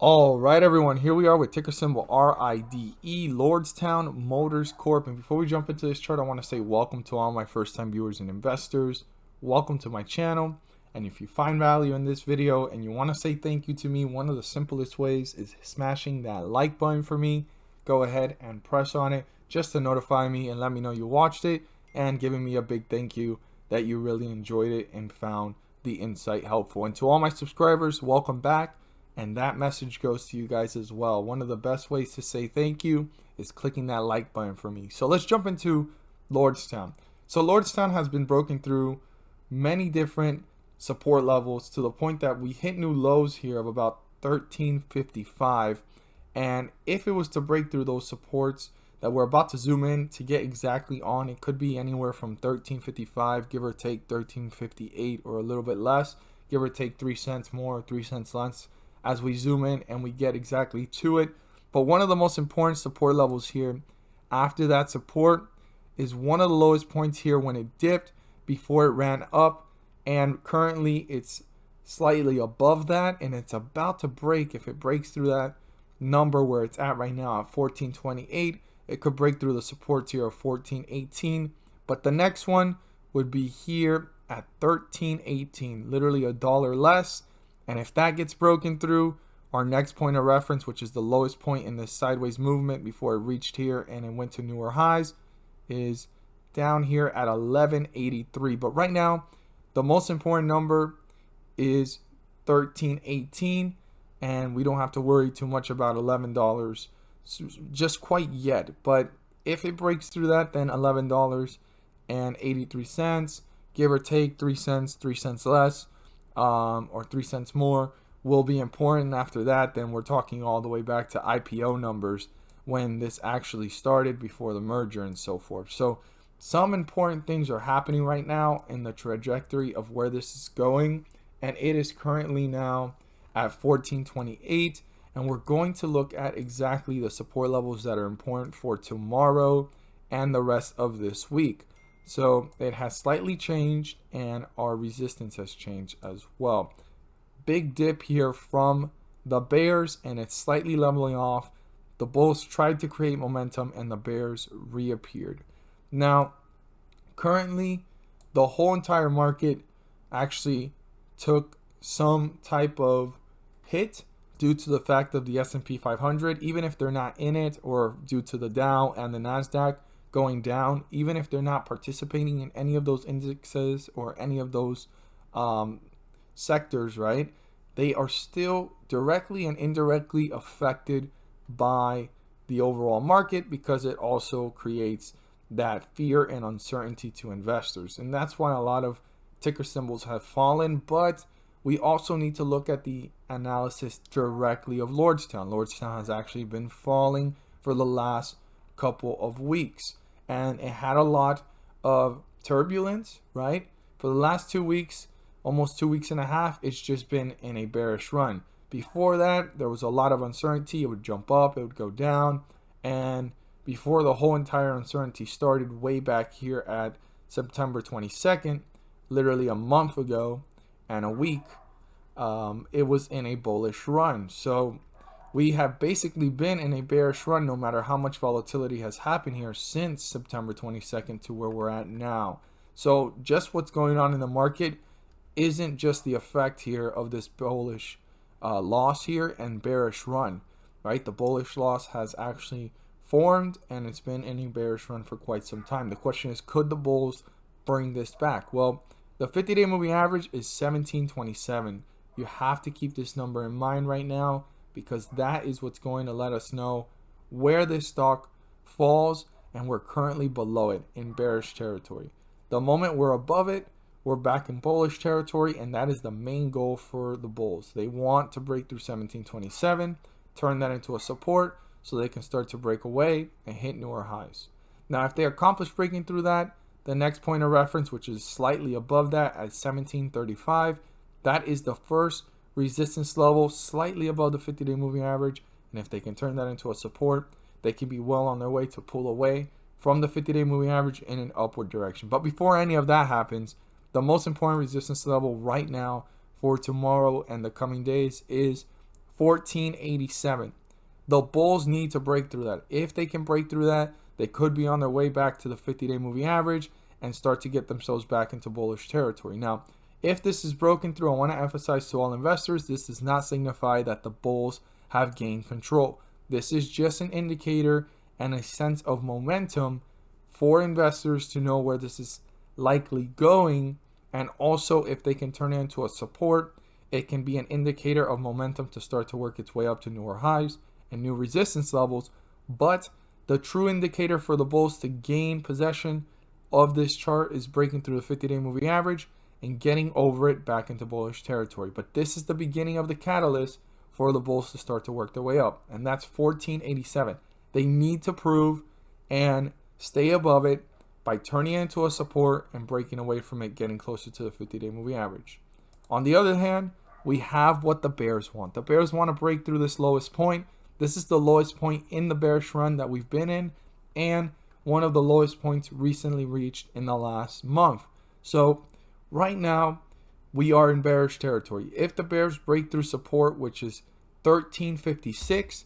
All right, everyone, here we are with ticker symbol RIDE, Lordstown Motors Corp. And before we jump into this chart, I want to say welcome to all my first-time viewers and investors. Welcome to my channel. And if you find value in this video and you want to say thank you to me, one of the simplest ways is smashing that like button for me. Go ahead and press on it just to notify me and let me know you watched it, and giving me a big thank you that you really enjoyed it and found the insight helpful. And to all my subscribers, welcome back. And that message goes to you guys as well. One of the best ways to say thank you is clicking that like button for me. So let's jump into Lordstown. So Lordstown has been broken through many different support levels to the point that we hit new lows here of about 1355. And if it was to break through those supports that we're about to zoom in to get exactly on, it could be anywhere from 1355, give or take 1358, or a little bit less, give or take 3 cents more, 3 cents less, as we zoom in and we get exactly to it. But one of the most important support levels here after that support is one of the lowest points here when it dipped before it ran up, and currently it's slightly above that, and it's about to break. If it breaks through that number where it's at right now at 1428, it could break through the supports here of 1418. But the next one would be here at 1318, literally $1 less. And if that gets broken through, our next point of reference, which is the lowest point in this sideways movement before it reached here and it went to newer highs, is down here at 1183. But right now, the most important number is 1318, and we don't have to worry too much about $11 just quite yet. But if it breaks through that, then $11.83, give or take 3 cents, 3 cents less, or 3 cents more, will be important. After that, then we're talking all the way back to IPO numbers when this actually started, before the merger and so forth. So some important things are happening right now in the trajectory of where this is going, and it is currently now at 1428, and we're going to look at exactly the support levels that are important for tomorrow and the rest of this week. So it has slightly changed, and our resistance has changed as well. Big dip here from the bears, and it's slightly leveling off. The bulls tried to create momentum and the bears reappeared. Now, currently, the whole entire market actually took some type of hit due to the fact of the S&P 500, even if they're not in it, or due to the Dow and the NASDAQ going down, even if they're not participating in any of those indexes or any of those sectors, right? They are still directly and indirectly affected by the overall market, because it also creates that fear and uncertainty to investors. And that's why a lot of ticker symbols have fallen. But we also need to look at the analysis directly of Lordstown. Lordstown has actually been falling for the last couple of weeks, and it had a lot of turbulence, right? For the last 2 weeks, almost 2 weeks and a half, it's just been in a bearish run. Before that, there was a lot of uncertainty. It would jump up, it would go down. And before the whole entire uncertainty started, way back here at September 22nd, literally a month ago and a week, it was in a bullish run. So we have basically been in a bearish run, no matter how much volatility has happened here since September 22nd to where we're at now. So just what's going on in the market isn't just the effect here of this bullish loss here and bearish run, right? The bullish loss has actually formed, and it's been in a bearish run for quite some time. The question is, could the bulls bring this back? Well, the 50-day moving average is 1727. You have to keep this number in mind right now, because that is what's going to let us know where this stock falls, and we're currently below it in bearish territory. The moment we're above it, we're back in bullish territory, and that is the main goal for the bulls. They want to break through 1727, turn that into a support so they can start to break away and hit newer highs. Now, if they accomplish breaking through that, the next point of reference, which is slightly above that at 1735, that is the first resistance level, slightly above the 50-day moving average. And if they can turn that into a support, they can be well on their way to pull away from the 50-day moving average in an upward direction. But before any of that happens, the most important resistance level right now for tomorrow and the coming days is 1487. The bulls need to break through that. If they can break through that, they could be on their way back to the 50-day moving average and start to get themselves back into bullish territory. Now, if this is broken through, I want to emphasize to all investors, this does not signify that the bulls have gained control. This is just an indicator and a sense of momentum for investors to know where this is likely going. And also, if they can turn it into a support, it can be an indicator of momentum to start to work its way up to newer highs and new resistance levels. But the true indicator for the bulls to gain possession of this chart is breaking through the 50-day moving average and getting over it back into bullish territory. But this is the beginning of the catalyst for the bulls to start to work their way up, and that's 1487. They need to prove and stay above it by turning it into a support and breaking away from it, getting closer to the 50-day moving average. On the other hand, we have what the bears want. The bears want to break through this lowest point. This is the lowest point in the bearish run that we've been in, and one of the lowest points recently reached in the last month. So right now, we are in bearish territory. If the bears break through support, which is 1356,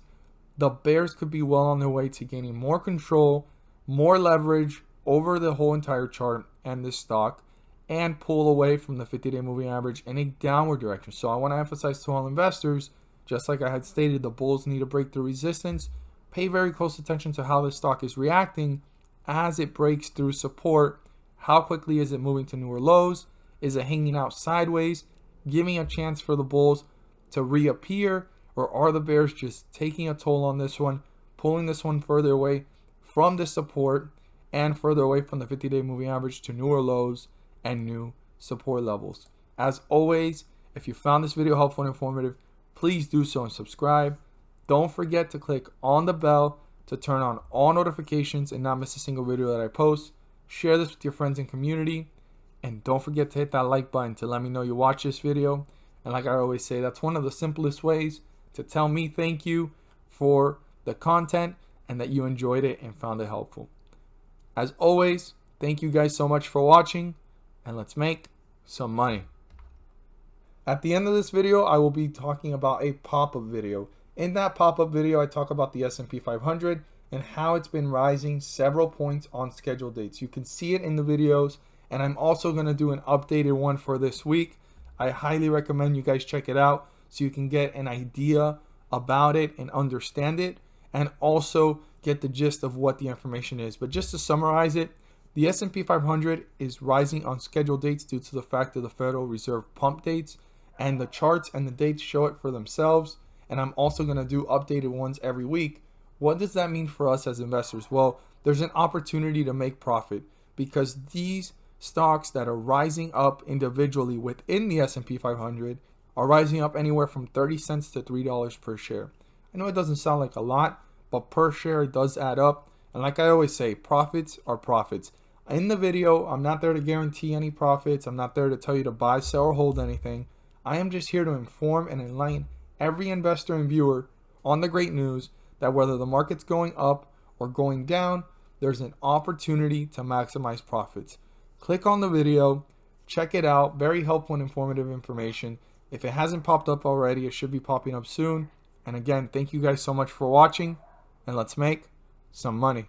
the bears could be well on their way to gaining more control, more leverage over the whole entire chart and this stock, and pull away from the 50-day moving average in a downward direction. So I want to emphasize to all investors, just like I had stated, the bulls need to break through resistance. Pay very close attention to how this stock is reacting as it breaks through support. How quickly is it moving to newer lows? Is it hanging out sideways, giving a chance for the bulls to reappear? Or are the bears just taking a toll on this one, pulling this one further away from the support and further away from the 50-day moving average to newer lows and new support levels? As always, if you found this video helpful and informative, please do so and subscribe. Don't forget to click on the bell to turn on all notifications and not miss a single video that I post. Share this with your friends and community. And don't forget to hit that like button to let me know you watch this video. And like I always say, that's one of the simplest ways to tell me thank you for the content and that you enjoyed it and found it helpful. As always, thank you guys so much for watching, and let's make some money. At the end of this video, I will be talking about a pop-up video. In that pop-up video, I talk about the S&P 500 and how it's been rising several points on scheduled dates. You can see it in the videos, and I'm also going to do an updated one for this week. I highly recommend you guys check it out so you can get an idea about it and understand it, and also get the gist of what the information is. But just to summarize it, the S&P 500 is rising on scheduled dates due to the fact of the Federal Reserve pump dates, and the charts and the dates show it for themselves. And I'm also going to do updated ones every week. What does that mean for us as investors? Well, there's an opportunity to make profit because these stocks that are rising up individually within the S&P 500 are rising up anywhere from 30 cents to $3 per share. I know it doesn't sound like a lot, but per share it does add up. And like I always say, profits are profits. In the video, I'm not there to guarantee any profits. I'm not there to tell you to buy, sell, or hold anything. I am just here to inform and enlighten every investor and viewer on the great news that whether the market's going up or going down, there's an opportunity to maximize profits. Click on the video, check it out. Very helpful and informative information. If it hasn't popped up already, it should be popping up soon. And again, thank you guys so much for watching, and let's make some money.